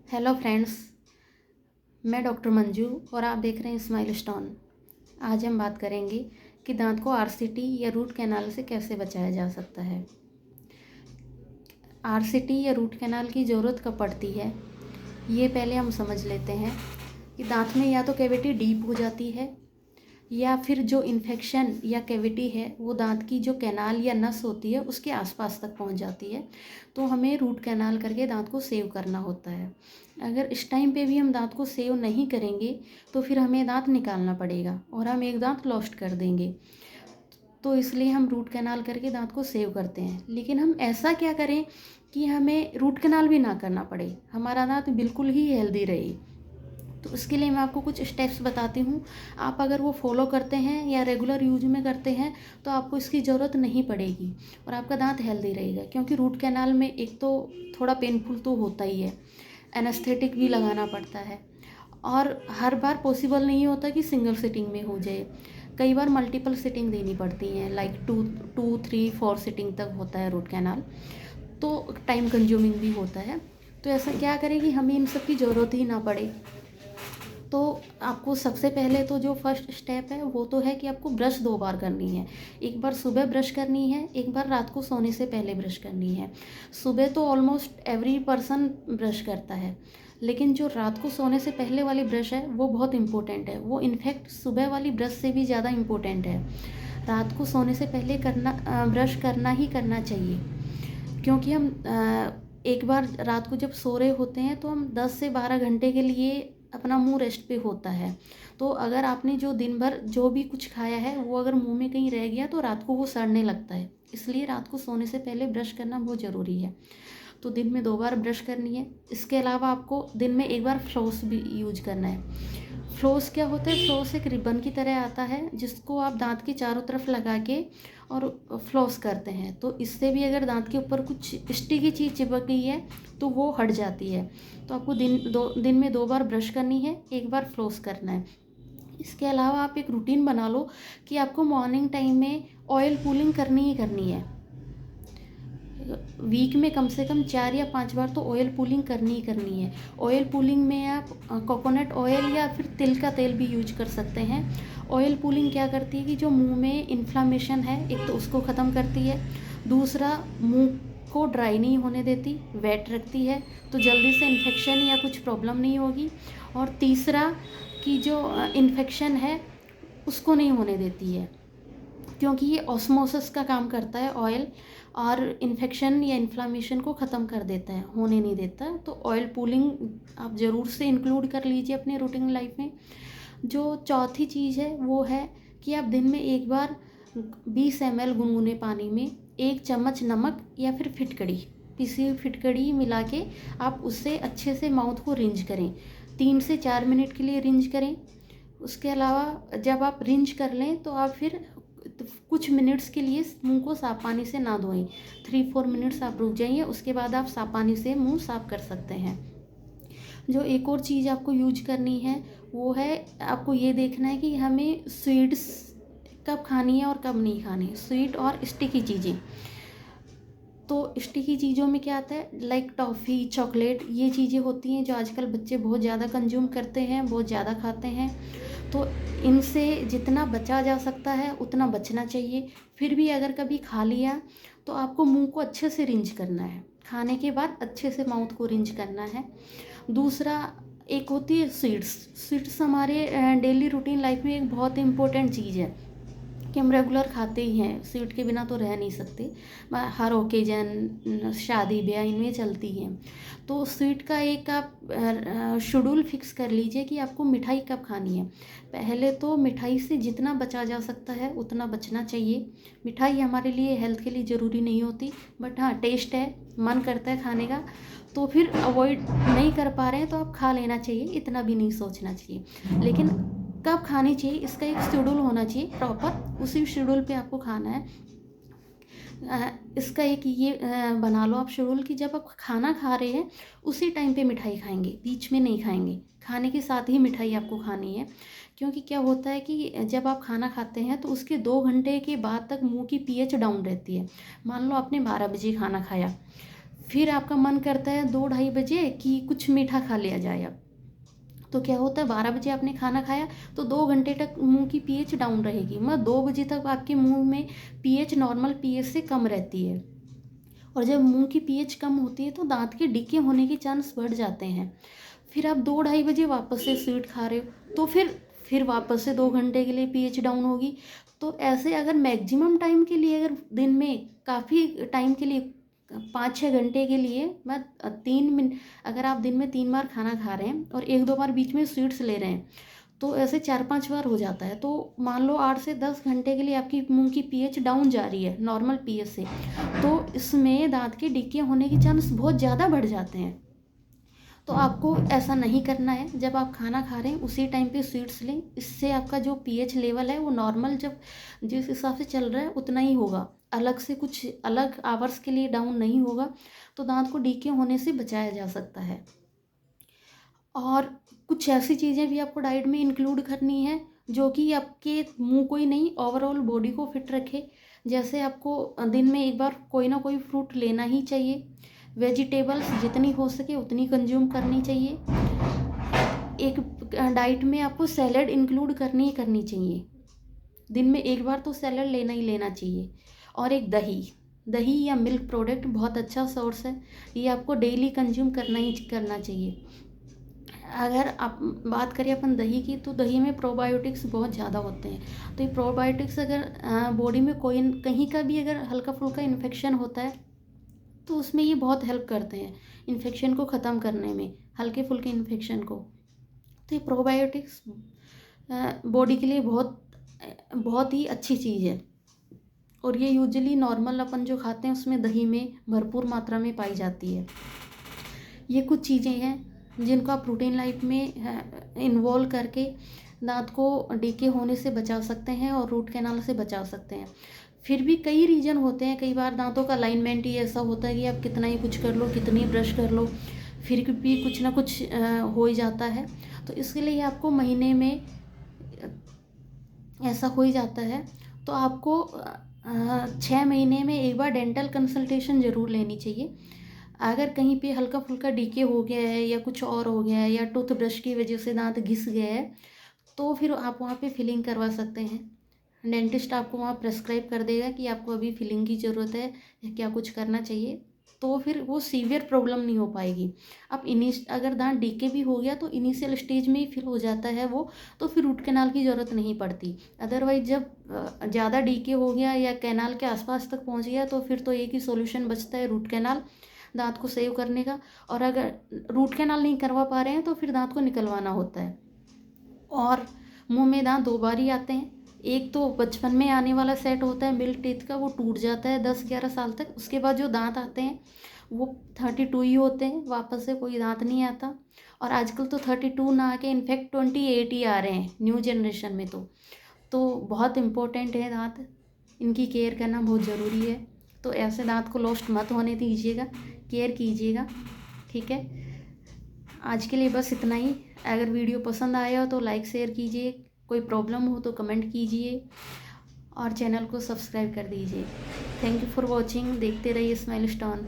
Hello friends, मैं doctor Manju और आप देख रहे हैं स्माइल स्टोन। आज हम बात करेंगे कि दांत को आरसीटी या रूट कैनाल से कैसे बचाया जा सकता है। आरसीटी या रूट कैनाल की ज़रूरत कब पड़ती है, ये पहले हम समझ लेते हैं कि दांत में या तो कैविटी डीप हो जाती है या फिर जो इन्फेक्शन या कैविटी है वो दांत की जो कैनाल या नस होती है उसके आसपास तक पहुंच जाती है, तो हमें रूट कैनाल करके दांत को सेव करना होता है। अगर इस टाइम पे भी हम दांत को सेव नहीं करेंगे तो फिर हमें दांत निकालना पड़ेगा और हम एक दांत लॉस्ट कर देंगे। तो इसलिए हम रूट कैनाल करके दांत को सेव करते हैं। लेकिन हम ऐसा क्या करें कि हमें रूट कैनाल भी ना करना पड़े, हमारा दांत बिल्कुल ही हेल्दी रहे। तो उसके लिए मैं आपको कुछ स्टेप्स बताती हूँ। आप अगर वो फॉलो करते हैं या रेगुलर यूज में करते हैं तो आपको इसकी ज़रूरत नहीं पड़ेगी और आपका दांत हेल्दी रहेगा। क्योंकि रूट कैनाल में एक तो थोड़ा पेनफुल तो होता ही है, एनेस्थेटिक भी लगाना पड़ता है और हर बार पॉसिबल नहीं होता कि सिंगल सिटिंग में हो जाए। कई बार मल्टीपल सिटिंग देनी पड़ती हैं, लाइक 2, 3, 4 सिटिंग तक होता है रूट कैनाल, तो टाइम कंज्यूमिंग भी होता है। तो ऐसा क्या करें कि हमें इन सब की ज़रूरत ही ना पड़े। तो आपको सबसे पहले तो जो फर्स्ट स्टेप है वो तो है कि आपको ब्रश 2 बार करनी है। एक बार सुबह ब्रश करनी है, एक बार रात को सोने से पहले ब्रश करनी है। सुबह तो ऑलमोस्ट एवरी पर्सन ब्रश करता है, लेकिन जो रात को सोने से पहले वाली ब्रश है वो बहुत इम्पोर्टेंट है। वो इनफैक्ट सुबह वाली ब्रश से भी ज़्यादा इम्पोर्टेंट है। रात को सोने से पहले ब्रश करना ही करना चाहिए। क्योंकि हम एक बार रात को जब सो रहे होते हैं तो हम 10 से 12 घंटे के लिए अपना मुंह रेस्ट पे होता है। तो अगर आपने जो दिन भर जो भी कुछ खाया है वो अगर मुंह में कहीं रह गया तो रात को वो सड़ने लगता है। इसलिए रात को सोने से पहले ब्रश करना बहुत ज़रूरी है। तो दिन में 2 बार ब्रश करनी है। इसके अलावा आपको दिन में 1 बार फ्लॉस भी यूज करना है। फ्लॉस क्या होता है? फ्लॉस एक रिबन की तरह आता है जिसको आप दांत के चारों तरफ लगा के और फ्लॉस करते हैं। तो इससे भी अगर दांत के ऊपर कुछ स्टिकी चीज़ चिपक गई है तो वो हट जाती है। तो आपको दिन में 2 बार ब्रश करनी है, 1 बार फ्लॉस करना है। इसके अलावा आप एक रूटीन बना लो कि आपको मॉर्निंग टाइम में ऑयल पुलिंग करनी ही करनी है। वीक में कम से कम 4 या 5 बार तो ऑयल पुलिंग करनी ही करनी है। ऑयल पुलिंग में आप कोकोनट ऑयल या फिर तिल का तेल भी यूज कर सकते हैं। ऑयल पुलिंग क्या करती है कि जो मुंह में इन्फ्लामेशन है एक तो उसको ख़त्म करती है, दूसरा मुंह को ड्राई नहीं होने देती, वेट रखती है तो जल्दी से इन्फेक्शन या कुछ प्रॉब्लम नहीं होगी, और तीसरा कि जो इन्फेक्शन है उसको नहीं होने देती है। क्योंकि ये ऑस्मोसिस का काम करता है ऑयल, और इन्फेक्शन या इन्फ्लामेशन को ख़त्म कर देता है, होने नहीं देता। तो ऑयल पुलिंग आप ज़रूर से इंक्लूड कर लीजिए अपने रूटीन लाइफ में। जो चौथी चीज़ है वो है कि आप दिन में 1 बार 20 ml गुनगुने पानी में 1 चम्मच नमक या फिर फिटकड़ी, पिसी हुई फिटकड़ी मिला के आप उससे अच्छे से माउथ को रिंज करें। 3 से 4 मिनट के लिए रिंज करें। उसके अलावा जब आप रिंज कर लें तो आप फिर कुछ मिनट्स के लिए मुंह को साफ पानी से ना धोएं। 3-4 मिनट्स आप रुक जाइए, उसके बाद आप साफ पानी से मुंह साफ कर सकते हैं। जो एक और चीज़ आपको यूज करनी है वो है, आपको ये देखना है कि हमें स्वीट्स कब खानी है और कब नहीं खानी, स्वीट और स्टिकी चीज़ें। तो स्टिकी चीज़ों में क्या आता है, लाइक टॉफ़ी, चॉकलेट, ये चीज़ें होती हैं जो आजकल बच्चे बहुत ज़्यादा कंज्यूम करते हैं, बहुत ज़्यादा खाते हैं। तो इनसे जितना बचा जा सकता है उतना बचना चाहिए। फिर भी अगर कभी खा लिया तो आपको मुंह को अच्छे से रिंज करना है। खाने के बाद अच्छे से माउथ को रिंज करना है। दूसरा, एक होती है स्वीट्स। स्वीट्स हमारे डेली रूटीन लाइफ में एक बहुत इंपॉर्टेंट चीज़ है कि हम रेगुलर खाते ही हैं, स्वीट के बिना तो रह नहीं सकते। हर ओकेजन, शादी ब्याह इनमें चलती हैं। तो स्वीट का एक आप शेड्यूल फिक्स कर लीजिए कि आपको मिठाई कब खानी है। पहले तो मिठाई से जितना बचा जा सकता है उतना बचना चाहिए। मिठाई हमारे लिए हेल्थ के लिए ज़रूरी नहीं होती, बट हाँ टेस्ट है, मन करता है खाने का, तो फिर अवॉइड नहीं कर पा रहे हैं तो आप खा लेना चाहिए, इतना भी नहीं सोचना चाहिए। लेकिन कब खानी चाहिए इसका एक शेड्यूल होना चाहिए प्रॉपर, उसी शेड्यूल पे आपको खाना है। इसका एक ये बना लो आप शेड्यूल कि जब आप खाना खा रहे हैं उसी टाइम पे मिठाई खाएंगे, बीच में नहीं खाएंगे। खाने के साथ ही मिठाई आपको खानी है। क्योंकि क्या होता है कि जब आप खाना खाते हैं तो उसके 2 घंटे के बाद तक मुंह की पीएच डाउन रहती है। मान लो आपने 12 बजे खाना खाया, फिर आपका मन करता है 2-2:30 बजे कि कुछ मीठा खा लिया जाए अब। तो क्या होता है, 12 बजे आपने खाना खाया तो 2 घंटे तक मुंह की पीएच डाउन रहेगी, मतलब 2 बजे तक आपके मुंह में पीएच नॉर्मल पीएच से कम रहती है। और जब मुंह की पीएच कम होती है तो दांत के डिके होने के चांस बढ़ जाते हैं। फिर आप 2-2:30 बजे वापस से स्वीट खा रहे हो तो फिर वापस से 2 घंटे के लिए पीएच डाउन होगी। तो ऐसे अगर मैक्सिमम टाइम के लिए, अगर दिन में काफ़ी टाइम के लिए 5-6 घंटे के लिए, मैं 3 मिनट, अगर आप दिन में 3 बार खाना खा रहे हैं और 1-2 बार बीच में स्वीट्स ले रहे हैं तो ऐसे 4-5 बार हो जाता है। तो मान लो 8 से 10 घंटे के लिए आपकी मुंह की पीएच डाउन जा रही है नॉर्मल पीएच से, तो इसमें दांत के डिक्के होने के चांस बहुत ज़्यादा बढ़ जाते हैं। तो आपको ऐसा नहीं करना है। जब आप खाना खा रहे हैं उसी टाइम पे स्वीट्स लें, इससे आपका जो पीएच लेवल है वो नॉर्मल जब जिस हिसाब से चल रहा है उतना ही होगा, अलग से कुछ अलग आवर्स के लिए डाउन नहीं होगा। तो दांत को डीके होने से बचाया जा सकता है। और कुछ ऐसी चीज़ें भी आपको डाइट में इंक्लूड करनी है जो कि आपके मुंह को ही नहीं, ओवरऑल बॉडी को फिट रखे। जैसे आपको दिन में एक बार कोई ना कोई फ्रूट लेना ही चाहिए। वेजिटेबल्स जितनी हो सके उतनी कंज्यूम करनी चाहिए। एक डाइट में आपको सैलड इंक्लूड करनी ही करनी चाहिए। दिन में एक बार तो सैलड लेना ही लेना चाहिए। और एक दही या मिल्क प्रोडक्ट बहुत अच्छा सोर्स है, ये आपको डेली कंज्यूम करना ही करना चाहिए। अगर आप बात करें अपन दही की, तो दही में प्रोबायोटिक्स बहुत ज़्यादा होते हैं। तो ये प्रोबायोटिक्स अगर बॉडी में कोई कहीं का भी अगर हल्का फुल्का इन्फेक्शन होता है तो उसमें ये बहुत हेल्प करते हैं इन्फेक्शन को ख़त्म करने में, हल्के फुल्के इन्फेक्शन को। तो ये प्रोबायोटिक्स बॉडी के लिए बहुत बहुत ही अच्छी चीज़ है। और ये यूजुअली नॉर्मल अपन जो खाते हैं उसमें दही में भरपूर मात्रा में पाई जाती है। ये कुछ चीज़ें हैं जिनको आप रूटीन लाइफ में इन्वॉल्व करके दांत को डीके होने से बचा सकते हैं और रूट कैनाल से बचा सकते हैं। फिर भी कई रीज़न होते हैं, कई बार दांतों का अलाइनमेंट ही ऐसा होता है कि आप कितना ही कुछ कर लो, कितनी ब्रश कर लो, फिर भी कुछ ना कुछ हो ही जाता है। तो इसके लिए आपको महीने में ऐसा हो ही जाता है तो आपको 6 महीने में एक बार डेंटल कंसल्टेशन ज़रूर लेनी चाहिए। अगर कहीं पे हल्का फुल्का डीके हो गया है या कुछ और हो गया है या टूथब्रश की वजह से दांत घिस गया है तो फिर आप वहाँ पे फिलिंग करवा सकते हैं। डेंटिस्ट आपको वहाँ प्रेस्क्राइब कर देगा कि आपको अभी फिलिंग की ज़रूरत है या क्या कुछ करना चाहिए, तो फिर वो सीवियर प्रॉब्लम नहीं हो पाएगी। अब अगर दांत डीके भी हो गया तो इनिशियल स्टेज में ही फिल हो जाता है वो, तो फिर रूट कैनाल की ज़रूरत नहीं पड़ती। अदरवाइज जब ज़्यादा डीके हो गया या कैनाल के आसपास तक पहुँच गया तो फिर तो एक ही सॉल्यूशन बचता है, रूट कैनाल, दांत को सेव करने का। और अगर रूट कैनाल नहीं करवा पा रहे हैं तो फिर दांत को निकलवाना होता है। और मुंह में दांत 2 बार ही आते हैं। एक तो बचपन में आने वाला सेट होता है मिल्क टीथ का, वो टूट जाता है 10-11 साल तक। उसके बाद जो दांत आते हैं वो 32 ही होते हैं, वापस से कोई दांत नहीं आता। और आजकल तो 32 ना आके इनफैक्ट 28 ही आ रहे हैं न्यू जनरेशन में। तो बहुत इम्पोर्टेंट है दांत, इनकी केयर करना बहुत ज़रूरी है। तो ऐसे दांत को लॉस्ट मत होने दीजिएगा, केयर कीजिएगा, ठीक है। आज के लिए बस इतना ही। अगर वीडियो पसंद आया हो तो लाइक शेयर कीजिए, कोई प्रॉब्लम हो तो कमेंट कीजिए और चैनल को सब्सक्राइब कर दीजिए। Thank you for watching. देखते रहिए स्माइल स्टोन।